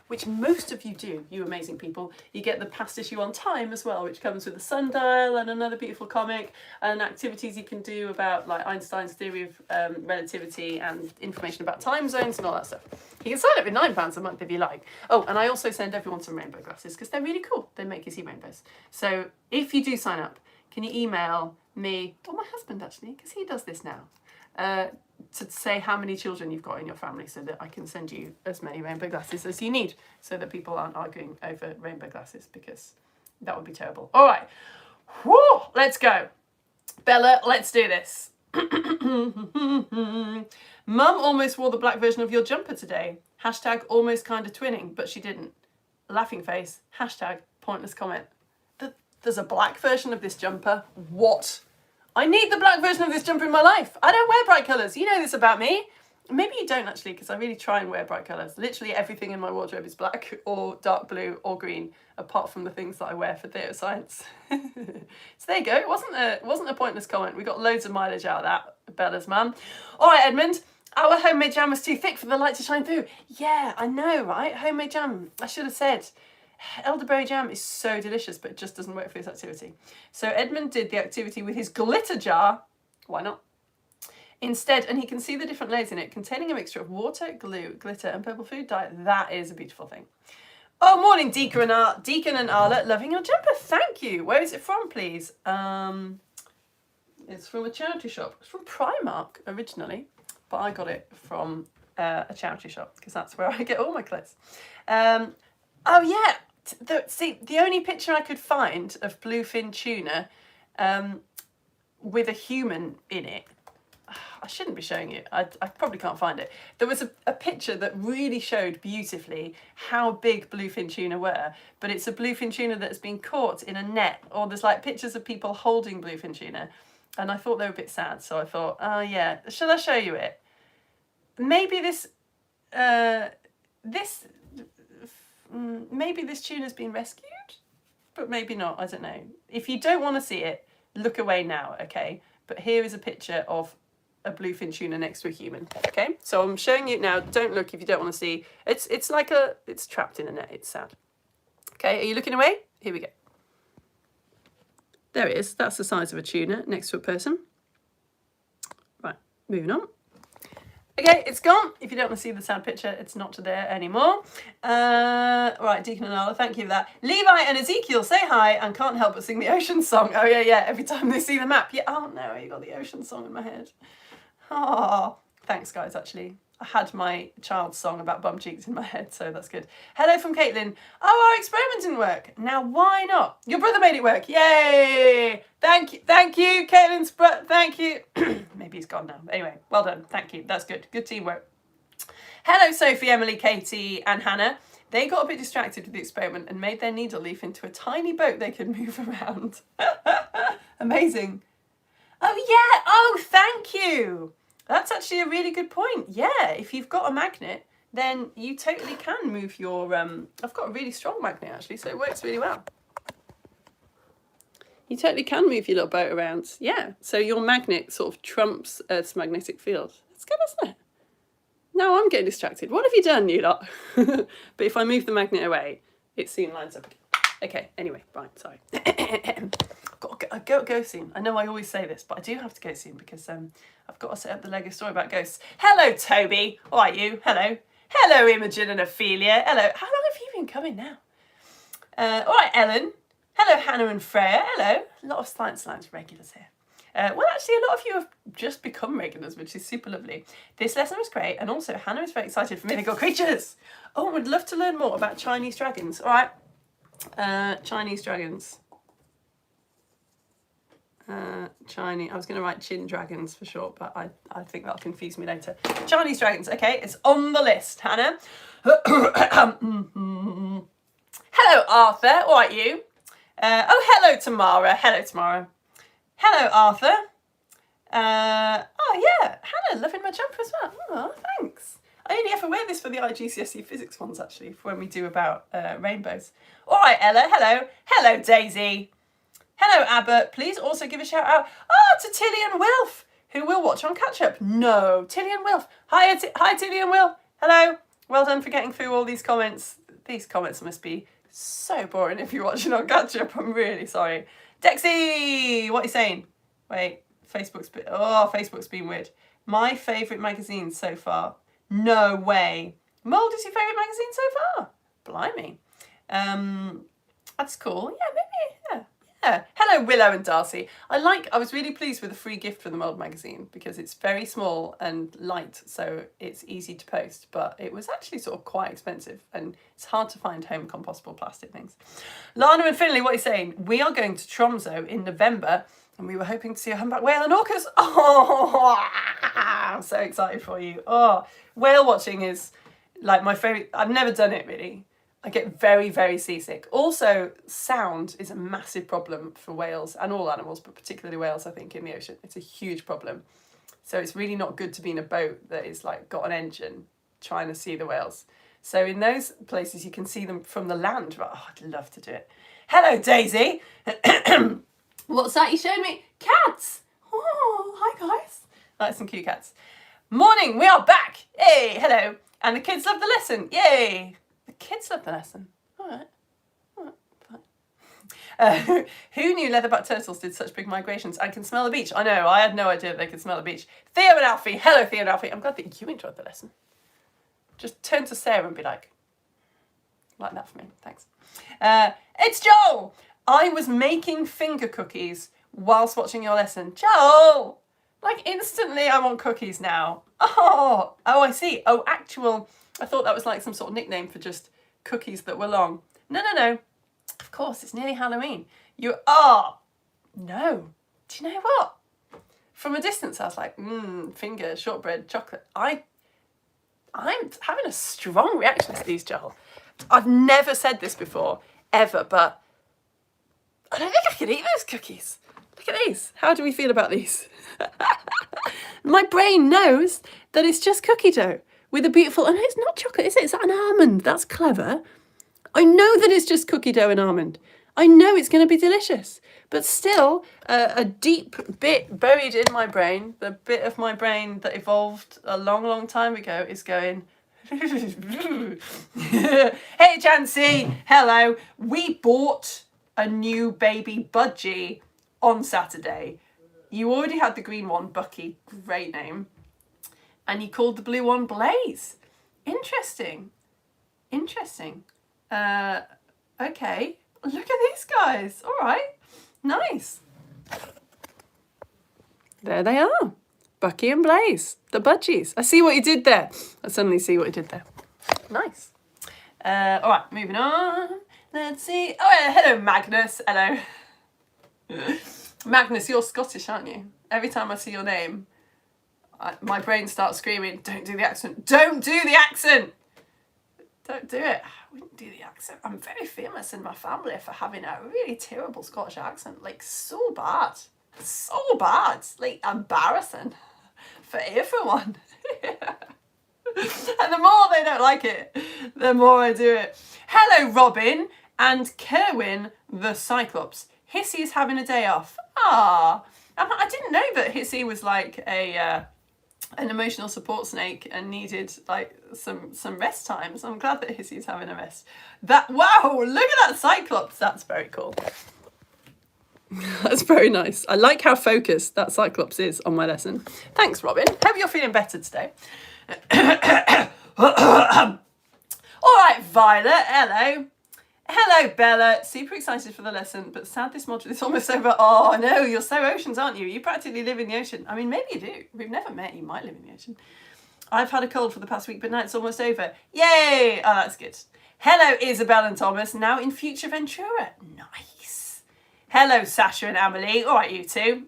which most of you do, you amazing people, you get the past issue on Time as well, which comes with a sundial and another beautiful comic and activities you can do about like Einstein's theory of relativity and information about time zones and all that stuff. You can sign up with £9 a month if you like. Oh, and I also send everyone some rainbow glasses because they're really cool. They make you see rainbows. So if you do sign up, can you email me, or my husband actually, because he does this now, to say how many children you've got in your family so that I can send you as many rainbow glasses as you need so that people aren't arguing over rainbow glasses, because that would be terrible. All right, woo, let's go. Bella, let's do this. Mum almost wore the black version of your jumper today. Hashtag almost kind of twinning, but she didn't. Laughing face. Hashtag pointless comment. There's a black version of this jumper. What? I need the black version of this jumper in my life. I don't wear bright colours. You know this about me. Maybe you don't actually, because I really try and wear bright colours. Literally everything in my wardrobe is black or dark blue or green, apart from the things that I wear for theatre science. So there you go. It wasn't a pointless comment. We got loads of mileage out of that, Bella's mum. All right, Edmund. Our homemade jam was too thick for the light to shine through. Yeah, I know, right? Homemade jam. I should have said. Elderberry jam is so delicious, but it just doesn't work for this activity. So Edmund did the activity with his glitter jar. Why not? Instead, and he can see the different layers in it, containing a mixture of water, glue, glitter, and purple food dye. That is a beautiful thing. Oh, morning, Deacon and Arla. Loving your jumper. Thank you. Where is it from, please? It's from a charity shop. It's from Primark originally, but I got it from a charity shop because that's where I get all my clothes. Oh yeah. The only picture I could find of bluefin tuna with a human in it, I shouldn't be showing you. I probably can't find it. There was a picture that really showed beautifully how big bluefin tuna were, but it's a bluefin tuna that's been caught in a net, or there's like pictures of people holding bluefin tuna, and I thought they were a bit sad, so I thought, oh yeah, shall I show you it? Maybe maybe this tuna's been rescued, but maybe not, I don't know. If you don't want to see it, look away now, okay? But here is a picture of a bluefin tuna next to a human, okay? So I'm showing you now, don't look if you don't want to see. It's trapped in a net, it's sad. Okay, are you looking away? Here we go. There it is, that's the size of a tuna next to a person. Right, moving on. Okay, it's gone. If you don't want to see the sad picture, it's not there anymore. Right, Deacon and Arla, thank you for that. Levi and Ezekiel say hi and can't help but sing the ocean song. Oh yeah, every time they see the map. Yeah, oh no, you got the ocean song in my head. Oh, thanks guys, actually. I had my child's song about bum cheeks in my head, so that's good. Hello from Caitlin. Oh, our experiment didn't work. Now, why not? Your brother made it work. Yay! Thank you, Caitlin's brother. Thank you. Maybe he's gone now. Anyway, well done. Thank you. That's good. Good teamwork. Hello, Sophie, Emily, Katie, and Hannah. They got a bit distracted with the experiment and made their needle leaf into a tiny boat they could move around. Amazing. Oh, yeah. Oh, thank you. That's actually a really good point. Yeah, if you've got a magnet, then you totally can move your... I've got a really strong magnet, actually, so it works really well. You totally can move your little boat around. Yeah, so your magnet sort of trumps Earth's magnetic field. That's good, isn't it? Now I'm getting distracted. What have you done, you lot? But if I move the magnet away, it soon lines up again. Okay, anyway, right, sorry. I've got to go soon. I know I always say this, but I do have to go soon because I've got to set up the Lego story about ghosts. Hello, Toby. How are you? Hello. Hello, Imogen and Ophelia. Hello. How long have you been coming now? All right, Ellen. Hello, Hannah and Freya. Hello. A lot of Science Lines regulars here. Well, actually, a lot of you have just become regulars, which is super lovely. This lesson was great, and also Hannah is very excited for mythical creatures. Oh, I would love to learn more about Chinese dragons. All right. Chinese dragons. I was going to write chin dragons for short, but I think that'll confuse me later. Chinese dragons, okay, it's on the list, Hannah. Hello, Arthur, all right, you. Hello, Tamara. Hello, Tamara. Hello, Arthur. Oh, yeah, Hannah, loving my jumper as well. Oh, thanks. I only ever wear this for the IGCSE physics ones, actually, for when we do about rainbows. All right, Ella, hello. Hello, Daisy. Hello, Abbott. Please also give a shout out to Tilly and Wilf, who will watch on catch up. No, Tilly and Wilf. Hi, Tilly and Will. Hello. Well done for getting through all these comments. These comments must be so boring if you're watching on catch up. I'm really sorry. Dexy, what are you saying? Wait, Facebook's been weird. My favourite magazine so far. No way. Mould is your favourite magazine so far? Blimey. That's cool. Yeah, maybe. Yeah. Hello, Willow and Darcy. I was really pleased with the free gift from the Mould magazine because it's very small and light, so it's easy to post, but it was actually sort of quite expensive and it's hard to find home compostable plastic things. Lana and Finley, what are you saying? We are going to Tromso in November and we were hoping to see a humpback whale and orcas. Oh, I'm so excited for you. Oh, whale watching is like my favourite. I've never done it really. I get very, very seasick. Also, sound is a massive problem for whales and all animals, but particularly whales, I think, in the ocean. It's a huge problem. So it's really not good to be in a boat that is like got an engine trying to see the whales. So in those places, you can see them from the land. Oh, I'd love to do it. Hello, Daisy. What's that you showed me? Cats. Oh, hi, guys. That's some cute cats. Morning, we are back. Hey, hello. And the kids love the lesson. Yay. The kids love the lesson. All right, fine. Who knew leatherback turtles did such big migrations and can smell the beach? I know, I had no idea they could smell the beach. Theo and Alfie. Hello, Theo and Alfie. I'm glad that you enjoyed the lesson. Just turn to Sarah and be like that for me. Thanks. It's Joel. I was making finger cookies whilst watching your lesson. Joel! Like instantly I want cookies now. Oh, I see. Oh, I thought that was like some sort of nickname for just cookies that were long. No. Of course, it's nearly Halloween. No. Do you know what? From a distance, I was like, finger, shortbread, chocolate. I'm having a strong reaction to these, Joel. I've never said this before, ever, but I don't think I can eat those cookies. Look at these. How do we feel about these? My brain knows that it's just cookie dough with a beautiful, and it's not chocolate, is it? Is that an almond? That's clever. I know that it's just cookie dough and almond. I know it's going to be delicious, but still a deep bit buried in my brain, the bit of my brain that evolved a long, long time ago is going, hey, Jancy, hello. We bought a new baby budgie on Saturday. You already had the green one, Bucky, great name. And you called the blue one Blaze. Interesting. Okay. Look at these guys. All right. Nice. There they are. Bucky and Blaze, the budgies. I see what you did there. I suddenly see what you did there. Nice. All right, moving on. Let's see. Oh, yeah, hello, Magnus. Hello. Magnus, you're Scottish, aren't you? Every time I see your name, my brain starts screaming, don't do the accent. Don't do the accent! Don't do it. I wouldn't do the accent. I'm very famous in my family for having a really terrible Scottish accent. Like, so bad. So bad. Like, embarrassing for everyone. And the more they don't like it, the more I do it. Hello, Robin and Kerwin the Cyclops. Hissy is having a day off. Ah, I didn't know that Hissy was like an emotional support snake and needed like some rest times. I'm glad that Hissy's having a rest. Wow, look at that Cyclops. That's very cool. That's very nice. I like how focused that Cyclops is on my lesson. Thanks, Robin. Hope you're feeling better today. All right, Violet. Hello. Hello, Bella. Super excited for the lesson, but sad this module is almost over. Oh, no, you're so oceans, aren't you? You practically live in the ocean. I mean, maybe you do. We've never met. You might live in the ocean. I've had a cold for the past week, but now it's almost over. Yay! Oh, that's good. Hello, Isabel and Thomas, now in Future Ventura. Nice. Hello, Sasha and Amelie. All right, you two.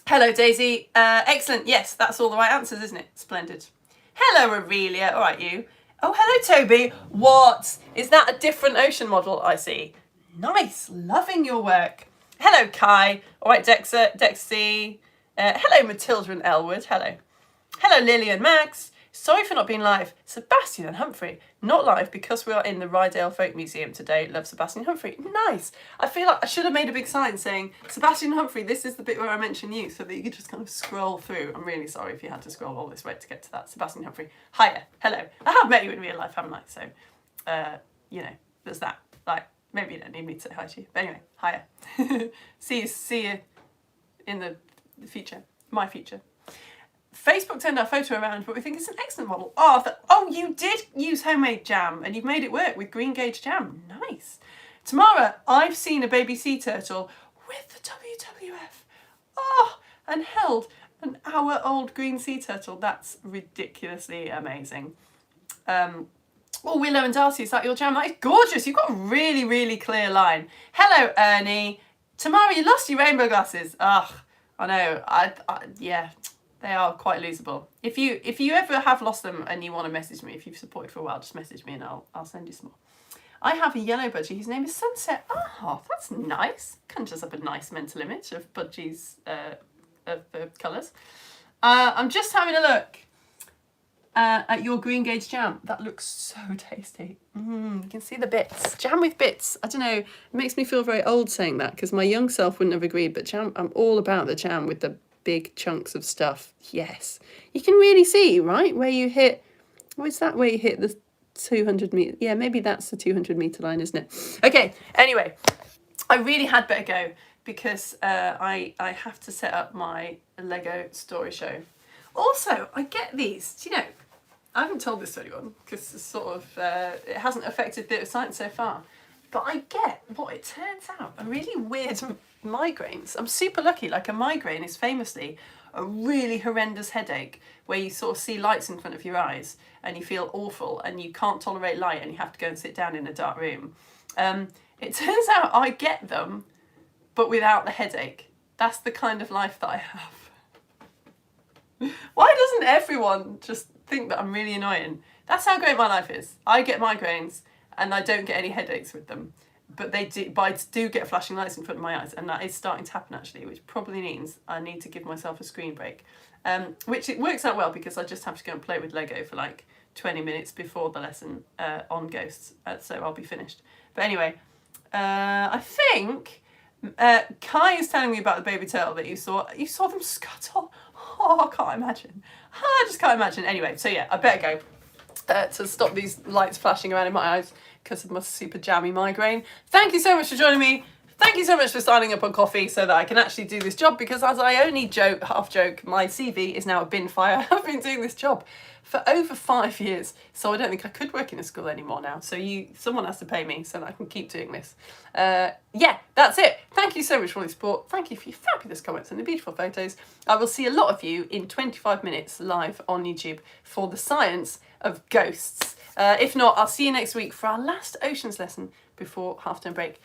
Hello, Daisy. Excellent. Yes, that's all the right answers, isn't it? Splendid. Hello, Aurelia. All right, you. Oh, hello, Toby. What? Is that a different ocean model I see? Nice. Loving your work. Hello, Kai. All right, Dexy. Hello, Matilda and Elwood. Hello. Hello, Lily and Max. Sorry for not being live. Sebastian and Humphrey. Not live because we are in the Rydale Folk Museum today. Love Sebastian and Humphrey. Nice. I feel like I should have made a big sign saying, Sebastian and Humphrey, this is the bit where I mention you, so that you could just kind of scroll through. I'm really sorry if you had to scroll all this way to get to that. Sebastian and Humphrey. Hiya. Hello. I have met you in real life, haven't I? So, you know, there's that. Like, maybe you don't need me to say hi to you. But anyway, hiya. See you in the future. My future. Facebook turned our photo around, but we think it's an excellent model. Oh, you did use homemade jam, and you've made it work with green gauge jam. Nice. Tamara, I've seen a baby sea turtle with the WWF. Oh, and held an hour-old green sea turtle. That's ridiculously amazing. Willow and Darcy, is that your jam? That is gorgeous. You've got a really, really clear line. Hello, Ernie. Tamara, you lost your rainbow glasses. Ugh, I know. Yeah. They are quite losable. If you ever have lost them and you want to message me, if you've supported for a while, just message me and I'll send you some more. I have a yellow budgie. His name is Sunset. Oh, that's nice. Conjures up a nice mental image of budgies of the colours. I'm just having a look at your green gauge jam. That looks so tasty. You can see the bits. Jam with bits. I don't know. It makes me feel very old saying that because my young self wouldn't have agreed. But jam, I'm all about the jam with the big chunks of stuff. Yes, you can really see, right, where you hit, what's that, where you hit the 200 meter, yeah, maybe that's the 200 meter line, isn't it? Okay, anyway, I really had better go because I have to set up my Lego story show. Also, I get these, do you know, I haven't told this to anyone because it's sort of it hasn't affected theatre of science so far, but I get what it turns out a really weird migraines. I'm super lucky. Like, a migraine is famously a really horrendous headache where you sort of see lights in front of your eyes and you feel awful and you can't tolerate light and you have to go and sit down in a dark room. It turns out I get them, but without the headache. That's the kind of life that I have. Why doesn't everyone just think that I'm really annoying? That's how great my life is. I get migraines and I don't get any headaches with them. But I do get flashing lights in front of my eyes, and that is starting to happen actually, which probably means I need to give myself a screen break. Which it works out well because I just have to go and play with Lego for like 20 minutes before the lesson on ghosts, so I'll be finished. But anyway, I think Kai is telling me about the baby turtle that you saw. You saw them scuttle. Oh, I can't imagine. I just can't imagine. Anyway, so yeah, I better go to stop these lights flashing around in my eyes because of my super jammy migraine. Thank you so much for joining me. Thank you so much for signing up on Coffee so that I can actually do this job, because as I only half joke, my CV is now a bin fire. I've been doing this job for over 5 years, so I don't think I could work in a school anymore now. So someone has to pay me so that I can keep doing this. Yeah, that's it. Thank you so much for all your support. Thank you for your fabulous comments and the beautiful photos. I will see a lot of you in 25 minutes live on YouTube for the science of ghosts. If not, I'll see you next week for our last oceans lesson before half-term break.